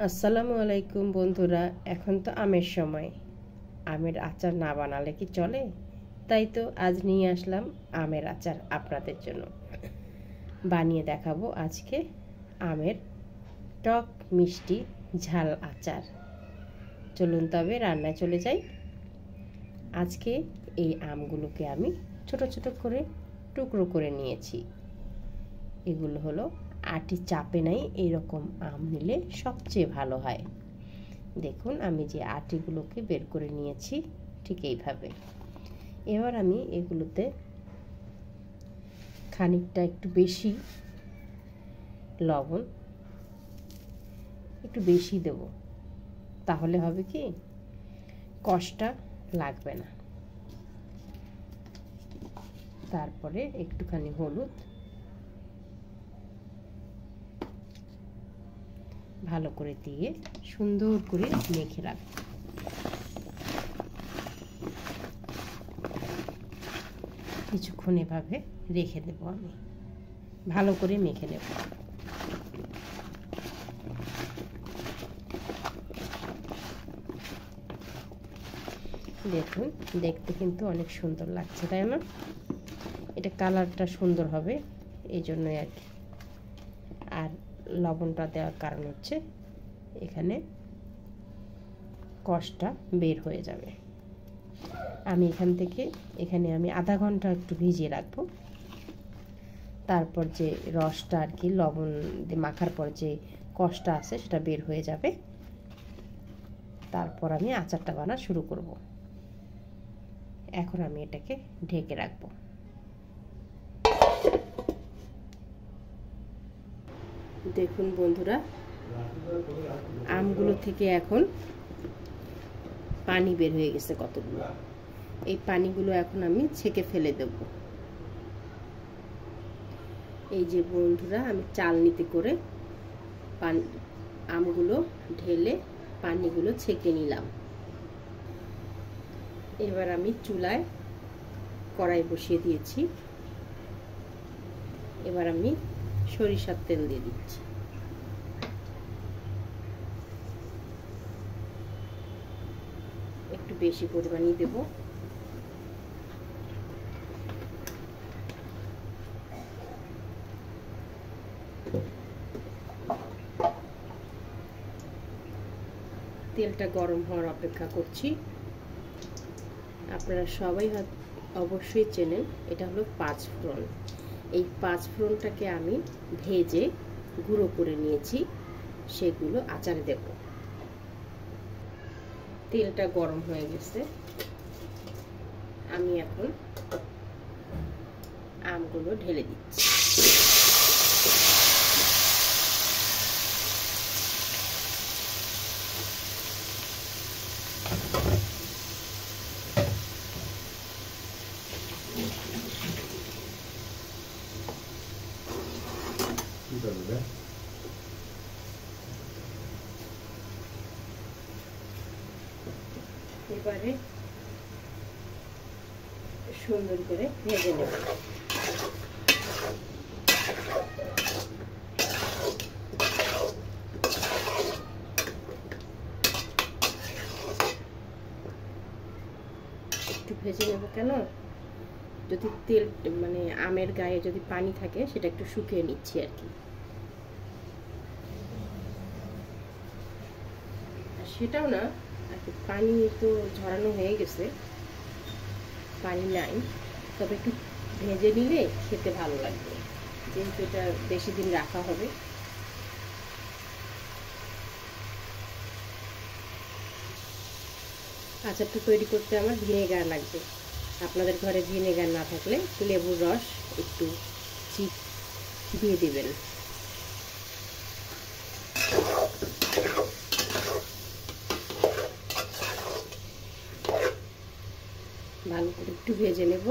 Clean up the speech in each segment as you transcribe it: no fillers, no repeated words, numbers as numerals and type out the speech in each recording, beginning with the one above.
আসসালামু আলাইকুম বন্ধুরা। এখন তো আমের সময়, আমের আচার না বানালে কি চলে? তাই তো আজ নিয়ে আসলাম আমের আচার আপনাদের জন্য। বানিয়ে দেখাবো আজকে আমের টক মিষ্টি ঝাল আচার। চলুন তবে রান্নায় চলে যাই। আজকে এই আমগুলোকে আমি ছোট ছোট করে টুকরো করে নিয়েছি। এগুলো হলো আটি চাপে নাই এরকম আম নিলে সবচেয়ে ভালো হয়। দেখুন আমি যে আটিগুলোকে বের করে নিয়েছি ঠিক এইভাবে। এবার আমি এগুলোতে খানিকটা একটু বেশি লবণ একটু বেশি দেব, তাহলে হবে কি কষটা লাগবে না। তারপরে একটুখানি হলুদ, ভালো করে দিয়ে সুন্দর করে মেখে রাখবো। কিছুক্ষণ এভাবে রেখে দেব, আমি ভালো করে মেখে নেব। দেখুন দেখতে কিন্তু অনেক সুন্দর লাগছে, তাই না? এটা কালারটা সুন্দর হবে এই জন্যই আর কি। আর লবণটা দেওয়ার কারণ হচ্ছে এখানে কষটা বের হয়ে যাবে। আমি এখানে আমি আধা ঘন্টা একটু ভিজিয়ে রাখবো। তারপর যে রসটা আর কি লবণ দিয়ে মাখার পর যে কষটা আছে সেটা বের হয়ে যাবে। তারপর আমি আচারটা বানা শুরু করব। এখন আমি এটাকে ঢেকে রাখবো। দেখুন বন্ধুরা, আমগুলো থেকে এখন পানি বের হয়ে গেছে কতগুলো। এই পানিগুলো এখন আমি ছেঁকে ফেলে দেব। এই যে বন্ধুরা, আমি চালনিতে করে আমগুলো ঢেলে পানিগুলো ছেঁকে নিলাম। এবার আমি চুলায় কড়াই বসিয়ে দিয়েছি। এবার আমি সরিষার তেল দিয়ে দিচ্ছি। একটু বেশি পরিমাণই দেব। তেলটা গরম হওয়ার অপেক্ষা করছি। আপনারা সবাই অবশ্যই চেনেন, এটা হলো 5 ফোড়ন। এই 5 ফোড়নটাকে আমি ভেজে গুঁড়ো করে নিয়েছি, সেগুলো আচারে দেব। তেলটা গরম হয়ে গেছে, আমি এখন আমগুলো ঢেলে দিচ্ছি। এবারে সুন্দর করে ভেজে নেব। একটু ভেজে নেব কেন, যদি তেল মানে আমের গায়ে যদি পানি থাকে সেটা একটু শুকিয়ে নিচ্ছি আর কি। সেটাও না আর কি, পানি তো ঝরানো হয়ে গেছে, পানি নাই, তবে একটু ভেজে নিলে খেতে ভালো লাগবে, যেহেতু এটা বেশি দিন রাখা হবে। আচারটা তৈরি করতে আমার ভিনেগার লাগবে। আপনাদের ঘরে ভিনেগার না থাকলে লেবুর রস একটু চিপ দিয়ে দিবেন। ভালো করে একটু ভেজে নেব।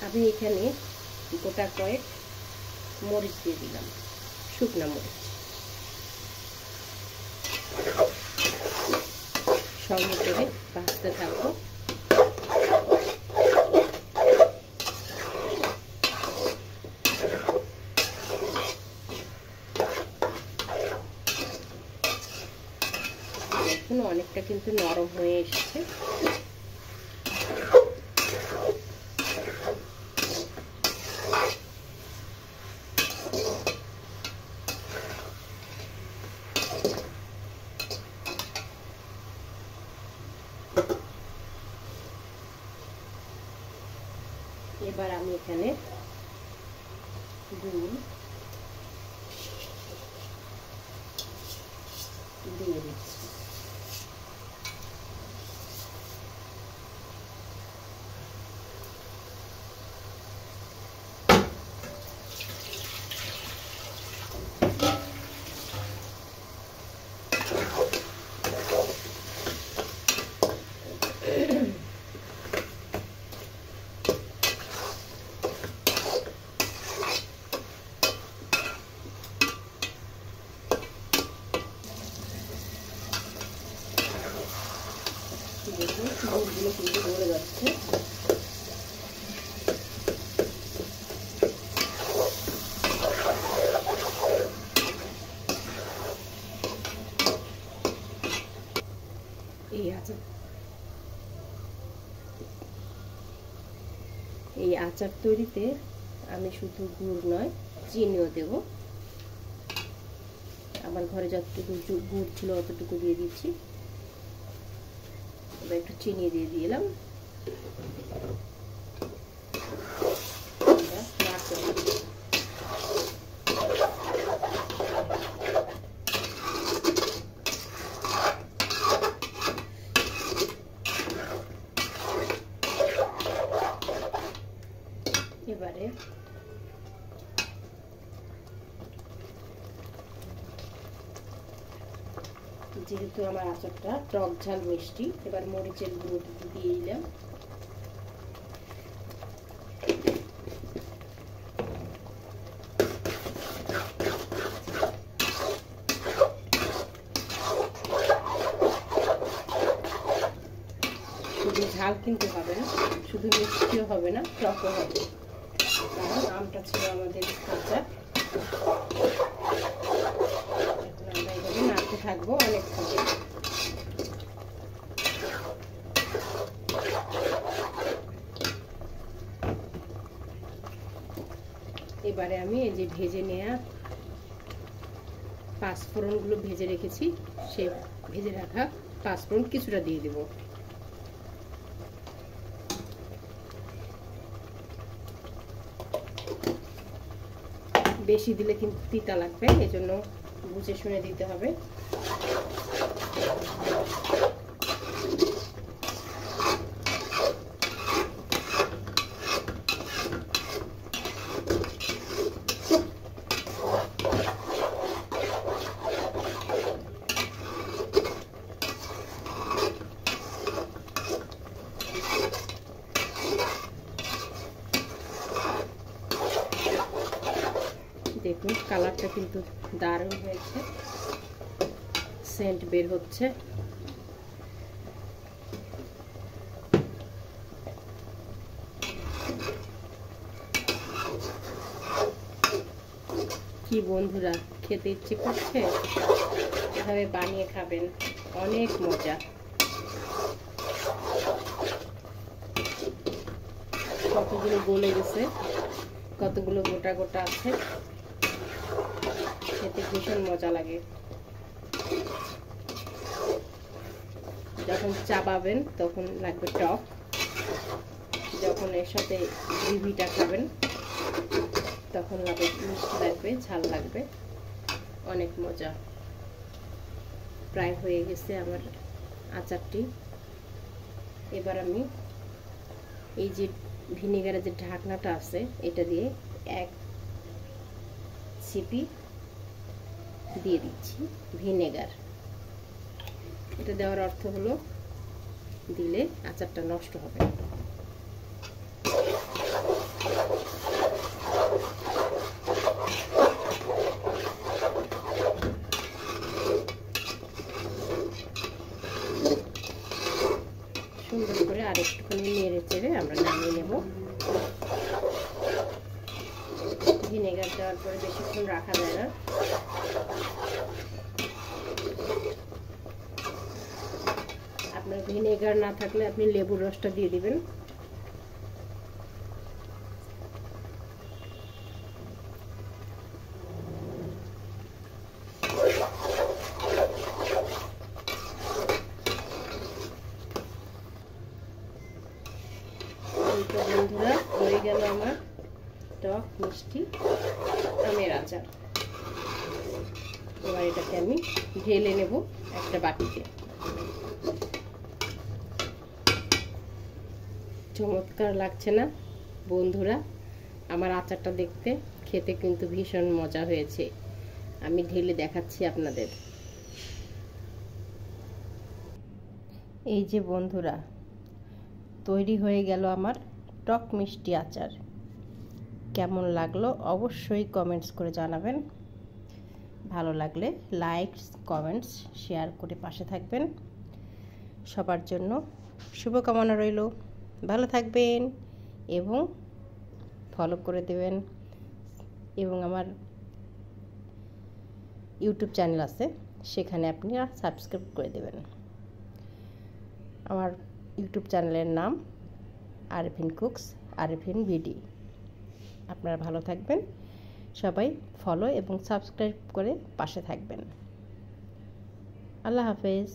আমি এখানে গোটা কয়েক মরিচ দিয়ে দিলাম, শুকনা মরিচ। সঙ্গে করে ভাজতে থাকবো। কিন্তু নরম হয়ে এসেছে। এবার আমি এখানে গুড় দিয়ে দিচ্ছি। দেখুন গুড়গুলো কিন্তু গলে যাচ্ছে। এই আচার তৈরিতে আমি শুধু গুড় নয়, চিনিও দেব। আমার ঘরে যতটুকু গুড় ছিল অতটুকু দিয়ে দিচ্ছি। এবার একটু চিনি দিয়ে দিলাম। এবারে যেহেতু আমার আচারটা টক ঝাল মিষ্টি, এবার মরিচের গুঁড়ো দিয়ে দিলাম। শুধু ঝাল কিন্তু হবে না, শুধু মিষ্টিও হবে না, টকও হবে, কারণ আমটা ছিল আমাদের কাঁচা। এখন আমরা এইভাবে নাড়তে থাকবো অনেকক্ষণ। এবারে আমি এই যে ভেজে নেওয়া পাঁচফোড়নগুলো ভেজে রেখেছি, সেই ভেজে রাখা পাঁচফোড়ন কিছুটা দিয়ে দেব। বেশি দিলে কিন্তু তিতা লাগবে, এজন্য বুঝে শুনে দিতে হবে। দেখুন কালারটা কিন্তু দারুণ হয়েছে, সেন্ট বের হচ্ছে। কি বন্ধুরা, খেতে ইচ্ছে করছে? এভাবে বানিয়ে খাবেন, অনেক মজা। কতগুলো গলে গেছে, কতগুলো গোটা গোটা আছে, খেতে ভীষণ মজা লাগে। যখন চাবাবেন তখন লাগবে টক, যখন এর সাথে গ্রেভিটা খাবেন তখন লাগবে মিষ্টি, লাগবে ঝাল, লাগবে অনেক মজা। প্রায় হয়ে গেছে আমার আচারটি। এবার আমি এই যে ভিনেগারের যে ঢাকনাটা আছে এটা দিয়ে এক ছিপি দিয়ে দিচ্ছি ভিনেগার। এটা দেওয়ার অর্থ হলো দিলে আচারটা নষ্ট হবে। সুন্দর করে আরেকটুখানি নেড়ে চেড়ে আমরা নামিয়ে নেব। ভিনেগার দেওয়ার পরে বেশিক্ষণ রাখা যায় না। আপনার ভিনেগার না থাকলে আপনি লেবুর রসটা দিয়ে দিবেন। বন্ধুরা, হয়ে গেল আমার টক মিষ্টি আমের আচার। এবার এটাকে আমি ঢেলে নেব একটা বাটিতে। চমৎকার লাগছে না বন্ধুরা? আমার আচারটা দেখতে খেতে কিন্তু ভীষণ মজা হয়েছে। আমি ঢেলে দেখাচ্ছি আপনাদের। এই যে বন্ধুরা, তৈরি হয়ে গেল আমার টক মিষ্টি আচার। কেমন লাগলো অবশ্যই কমেন্টস করে জানাবেন। ভালো লাগলে লাইকস, কমেন্টস, শেয়ার করে পাশে থাকবেন। সবার জন্য শুভকামনা রইল। ভালো থাকবেন এবং ফলো করে দেবেন। এবং আমার ইউটিউব চ্যানেল আছে, সেখানে আপনারা সাবস্ক্রাইব করে দেবেন। আমার ইউটিউব চ্যানেলের নাম আরফিন কুকস, আরফিন ভিডি। আপনারা ভালো থাকবেন, সবাই ফলো এবং সাবস্ক্রাইব করে পাশে থাকবেন। আল্লাহ হাফেজ।